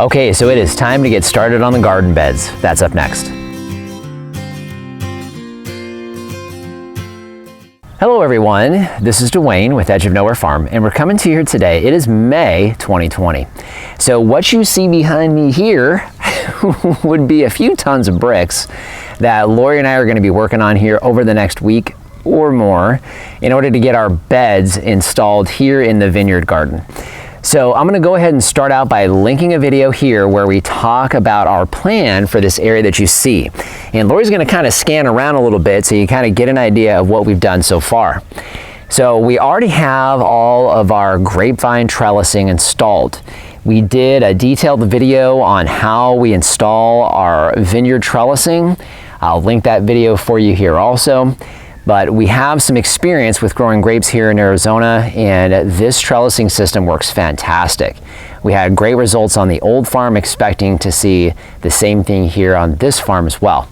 Okay, so it is time to get started on the garden beds. That's up next. Hello everyone, this is Dwayne with Edge of Nowhere Farm, and we're coming to you here today. It is May 2020. So what you see behind me here would be a few tons of bricks that Lori and I are going to be working on here over the next week or more in order to get our beds installed here in the Vineyard Garden. So I'm going to go ahead and start out by linking a video here where we talk about our plan for this area that you see. And Lori's going to kind of scan around a little bit so you kind of get an idea of what we've done so far. So we already have all of our grapevine trellising installed. We did a detailed video on how we install our vineyard trellising. I'll link that video for you here also. But we have some experience with growing grapes here in Arizona, and this trellising system works fantastic. We had great results on the old farm, expecting to see the same thing here on this farm as well.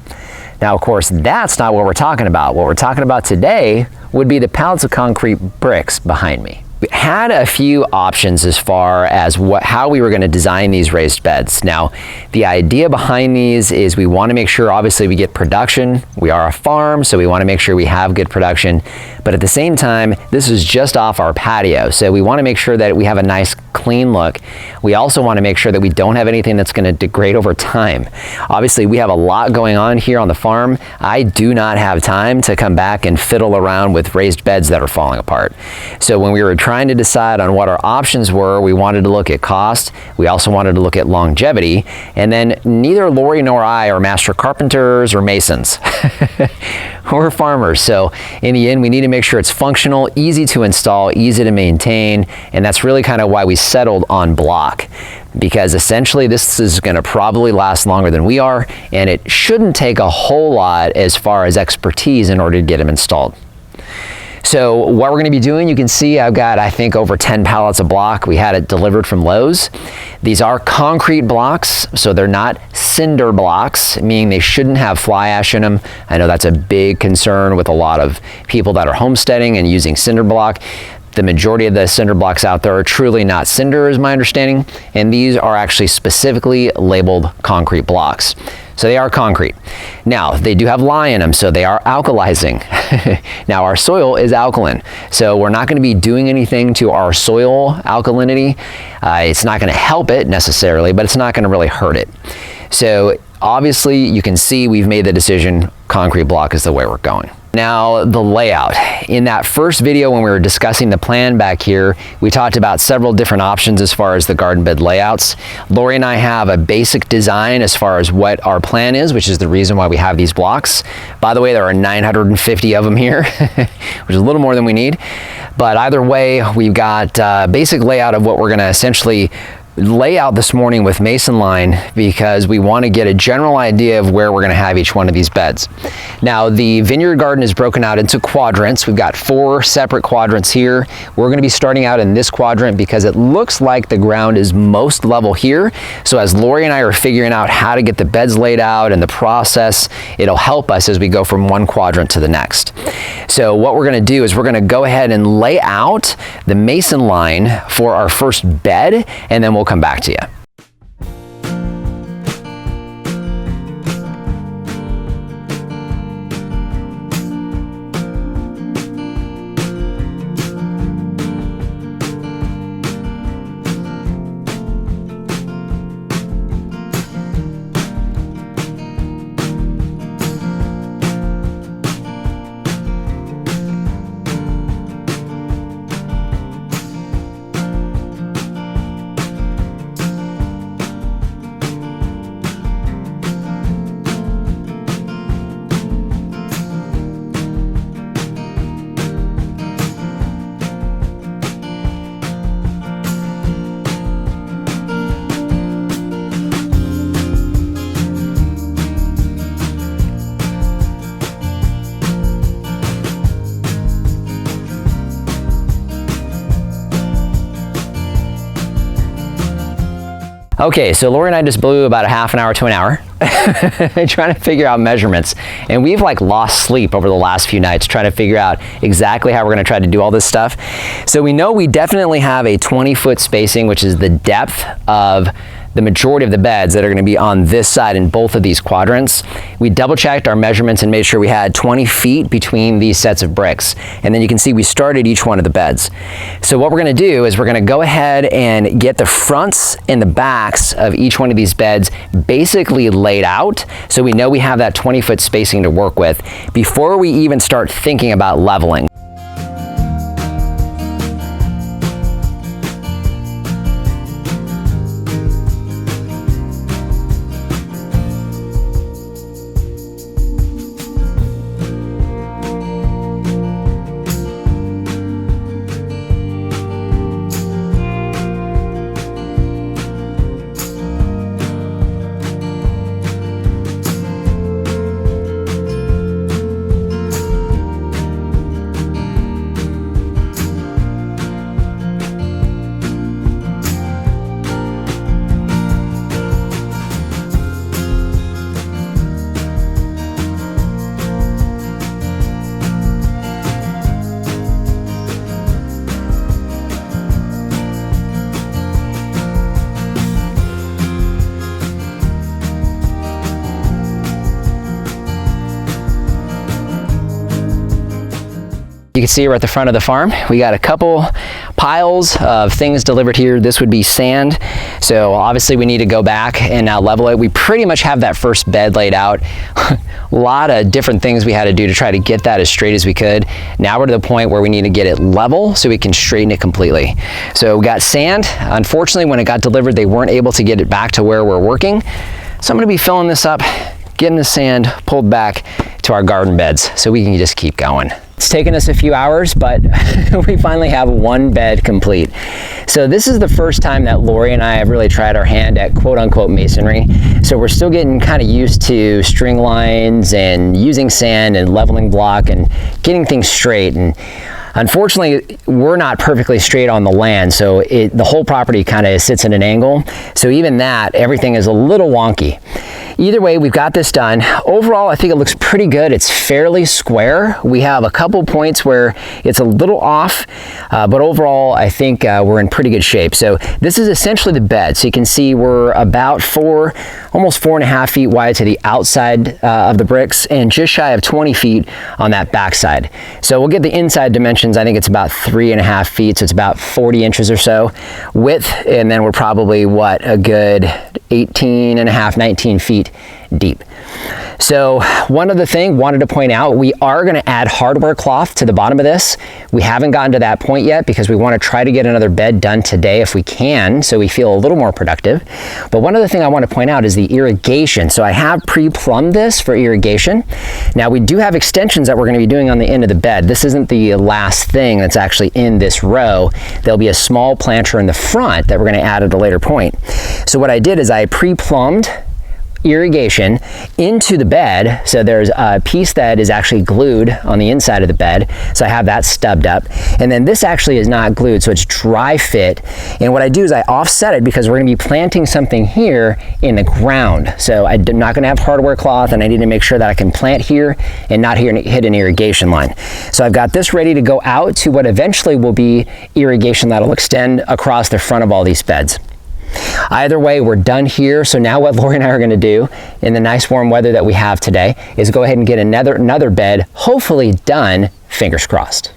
Now, of course, that's not what we're talking about. What we're talking about today would be the pallets of concrete bricks behind me. We had a few options as far as how we were going to design these raised beds. Now, the idea behind these is we want to make sure, obviously, we get production. We are a farm, so we want to make sure we have good production. But at the same time, this is just off our patio, so we want to make sure that we have a nice, clean look. We also want to make sure that we don't have anything that's going to degrade over time. Obviously, we have a lot going on here on the farm. I do not have time to come back and fiddle around with raised beds that are falling apart. So when we were trying to decide on what our options were, we wanted to look at cost. We also wanted to look at longevity. And then neither Lori nor I are master carpenters or masons. We're farmers. So in the end, we need to make sure it's functional, easy to install, easy to maintain. And that's really kind of why we settled on block, because essentially this is going to probably last longer than we are, and it shouldn't take a whole lot as far as expertise in order to get them installed. So what we're going to be doing, you can see I've got, I think, over 10 pallets of block. We had it delivered from Lowe's. These are concrete blocks, so they're not cinder blocks, meaning they shouldn't have fly ash in them. I know that's a big concern with a lot of people that are homesteading and using cinder block. The majority of the cinder blocks out there are truly not cinder, is my understanding, and these are actually specifically labeled concrete blocks. So they are concrete. Now, they do have lye in them, so they are alkalizing. Now, our soil is alkaline, so we're not going to be doing anything to our soil alkalinity. It's not going to help it necessarily, but it's not going to really hurt it. So obviously, you can see we've made the decision, concrete block is the way we're going. Now, the layout. In that first video when we were discussing the plan back here, we talked about several different options as far as the garden bed layouts. Lori and I have a basic design as far as what our plan is, which is the reason why we have these blocks. By the way, there are 950 of them here, which is a little more than we need. But either way, we've got a basic layout of what we're going to essentially lay out this morning with mason line, because we want to get a general idea of where we're going to have each one of these beds. Now, the Vineyard Garden is broken out into quadrants. We've got 4 separate quadrants here. We're going to be starting out in this quadrant because it looks like the ground is most level here. So as Lori and I are figuring out how to get the beds laid out and the process, it'll help us as we go from one quadrant to the next. So what we're going to do is we're going to go ahead and lay out the mason line for our first bed, and then we'll come back to you. Okay, so Lori and I just blew about a half an hour to an hour trying to figure out measurements. And we've like lost sleep over the last few nights trying to figure out exactly how we're gonna try to do all this stuff. So we know we definitely have a 20-foot spacing, which is the depth of the majority of the beds that are gonna be on this side in both of these quadrants. We double checked our measurements and made sure we had 20 feet between these sets of bricks. And then you can see we started each one of the beds. So what we're gonna do is we're gonna go ahead and get the fronts and the backs of each one of these beds basically laid out so we know we have that 20-foot spacing to work with before we even start thinking about leveling. You can see we're at the front of the farm. We got a couple piles of things delivered here. This would be sand. So obviously we need to go back and now level it. We pretty much have that first bed laid out. A lot of different things we had to do to try to get that as straight as we could. Now we're to the point where we need to get it level so we can straighten it completely. So we got sand. Unfortunately, when it got delivered, they weren't able to get it back to where we're working. So I'm gonna be filling this up, getting the sand pulled back to our garden beds so we can just keep going. It's taken us a few hours, but we finally have one bed complete. So this is the first time that Lori and I have really tried our hand at quote unquote masonry. So we're still getting kind of used to string lines and using sand and leveling block and getting things straight. And unfortunately, we're not perfectly straight on the land, so the whole property kind of sits at an angle. So even that, everything is a little wonky. Either way, we've got this done. Overall, I think it looks pretty good. It's fairly square. We have a couple points where it's a little off, but overall, I think we're in pretty good shape. So this is essentially the bed. So you can see we're about almost 4.5 feet wide to the outside of the bricks and just shy of 20 feet on that back side. So we'll get the inside dimensions. I think it's about 3.5 feet. So it's about 40 inches or so width. And then we're probably, what, a good 18.5, 19 feet deep. So one other thing wanted to point out, we are going to add hardware cloth to the bottom of this. We haven't gotten to that point yet because we want to try to get another bed done today if we can, so we feel a little more productive. But one other thing I want to point out is the irrigation. So I have pre-plumbed this for irrigation. Now we do have extensions that we're going to be doing on the end of the bed. This isn't the last thing that's actually in this row. There'll be a small planter in the front that we're going to add at a later point. So what I did is I pre-plumbed irrigation into the bed. So there's a piece that is actually glued on the inside of the bed. So I have that stubbed up. And then this actually is not glued, so it's dry fit. And what I do is I offset it because we're going to be planting something here in the ground. So I'm not going to have hardware cloth, and I need to make sure that I can plant here and not hit an irrigation line. So I've got this ready to go out to what eventually will be irrigation that'll extend across the front of all these beds. Either way, we're done here. So now what Lori and I are going to do in the nice warm weather that we have today is go ahead and get another bed, hopefully done, fingers crossed.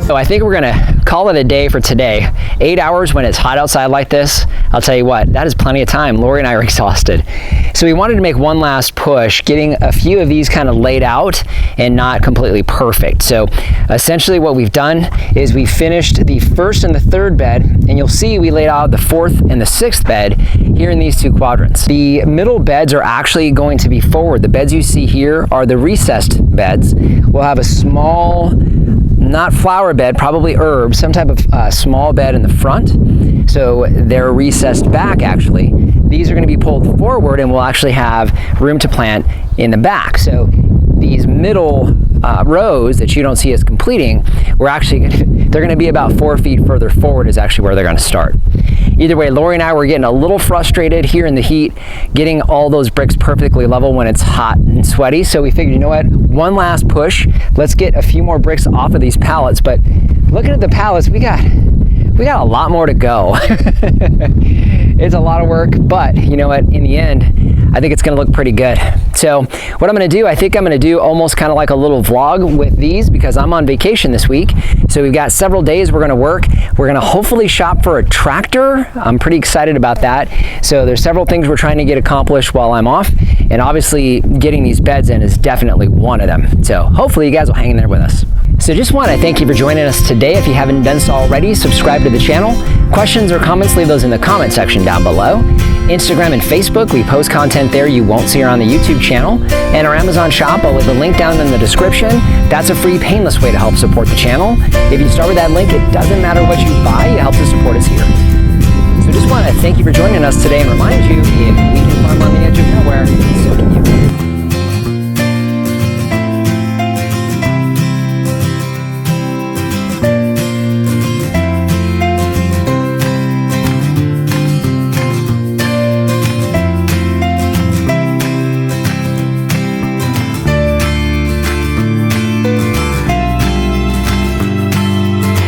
So I think we're gonna call it a day for today. 8 hours when it's hot outside like this, I'll tell you what, that is plenty of time. Lori and I are exhausted. So we wanted to make one last push, getting a few of these kind of laid out and not completely perfect. So essentially what we've done is we finished the first and the third bed, and you'll see we laid out the fourth and the sixth bed here in these two quadrants. The middle beds are actually going to be forward. The beds you see here are the recessed beds. We'll have a small, not flower bed, probably herbs, some type of small bed in the front. So they're recessed back actually. These are going to be pulled forward, and we'll actually have room to plant in the back. So these middle rows that you don't see us completing, they're going to be about 4 feet further forward is actually where they're going to start. Either way, Lori and I were getting a little frustrated here in the heat, getting all those bricks perfectly level when it's hot and sweaty. So we figured, you know what, one last push. Let's get a few more bricks off of these pallets. But looking at the pallets, we got a lot more to go. It's a lot of work, but you know what, in the end, I think it's gonna look pretty good. So what I'm gonna do, I think I'm gonna do almost kind of like a little vlog with these because I'm on vacation this week. So we've got several days we're gonna work. We're gonna hopefully shop for a tractor. I'm pretty excited about that. So there's several things we're trying to get accomplished while I'm off. And obviously getting these beds in is definitely one of them. So hopefully you guys will hang in there with us. So just want to thank you for joining us today. If you haven't done so already, subscribe to the channel. Questions or comments, leave those in the comment section down below. Instagram and Facebook, we post content there you won't see here on the YouTube channel. And our Amazon shop, I'll leave a link down in the description. That's a free, painless way to help support the channel. If you start with that link, it doesn't matter what you buy, you help to support us here. So just want to thank you for joining us today and remind you, if